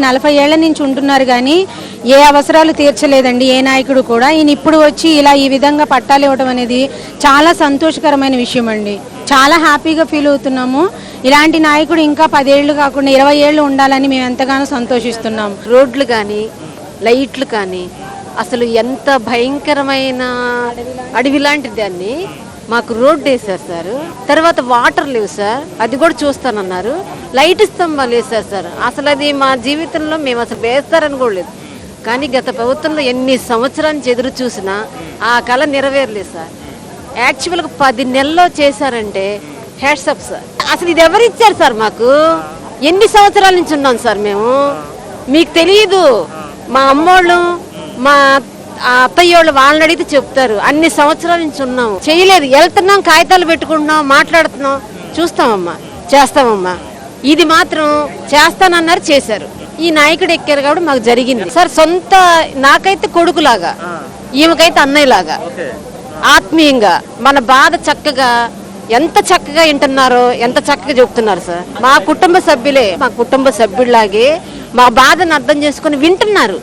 40 ఏళ్ల నుంచి ఉంటున్నారు కానీ ఏ అవసరాలు తీర్చలేదండి ఏ నాయకుడు కూడా. ఈయన ఇప్పుడు వచ్చి ఇలా ఈ విధంగా పట్టాలు ఇవ్వడం అనేది చాలా సంతోషకరమైన విషయం అండి. చాలా హ్యాపీగా ఫీల్ అవుతున్నాము. ఇలాంటి నాయకుడు ఇంకా 10 ఏళ్ళు కాకుండా 20 ఏళ్ళు ఉండాలని మేము ఎంతగానో సంతోషిస్తున్నాం. రోడ్లు కానీ లైట్లు కానీ అసలు ఎంత భయంకరమైన అడవి లాంటి దాన్ని మాకు రోడ్డు వేశారు సార్. తర్వాత వాటర్ లేవు సార్, అది కూడా చూస్తానన్నారు. లైట్ స్తంభాలు వేశారు సార్. అసలు అది మా జీవితంలో మేము అసలు వేస్తారని కూడా లేదు. కానీ గత ప్రభుత్వంలో ఎన్ని సంవత్సరాల నుంచి ఎదురు చూసినా ఆ కళ నెరవేరలేదు సార్. యాక్చువల్గా 10 నెలల్లో చేశారంటే హ్యాట్సప్ సార్. అసలు ఇది ఎవరు ఇచ్చారు సార్ మాకు? ఎన్ని సంవత్సరాల నుంచి ఉన్నాం సార్ మేము, మీకు తెలియదు. మా అమ్మోళ్ళు మా అత్తయ్యోళ్ళు వాళ్ళని అడిగితే చెప్తారు. అన్ని సంవత్సరాల నుంచి ఉన్నాము, చేయలేదు. వెళ్తున్నాం, కాగితాలు పెట్టుకుంటున్నాం, మాట్లాడుతున్నాం, చూస్తామమ్మా, చేస్తామమ్మా. ఇది మాత్రం చేస్తానన్నారు, చేశారు. ఈ నాయకుడు ఎక్కారు కాబట్టి మాకు జరిగింది సార్. సొంత నాకైతే కొడుకులాగా, ఈమెకైతే అన్నయ్యలాగా ఆత్మీయంగా మన బాధ చక్కగా ఎంత చక్కగా వింటున్నారో, ఎంత చక్కగా చెప్తున్నారు సార్. మా కుటుంబ సభ్యులే, మా కుటుంబ సభ్యుల్లాగే మా బాధను అర్థం చేసుకుని వింటున్నారు.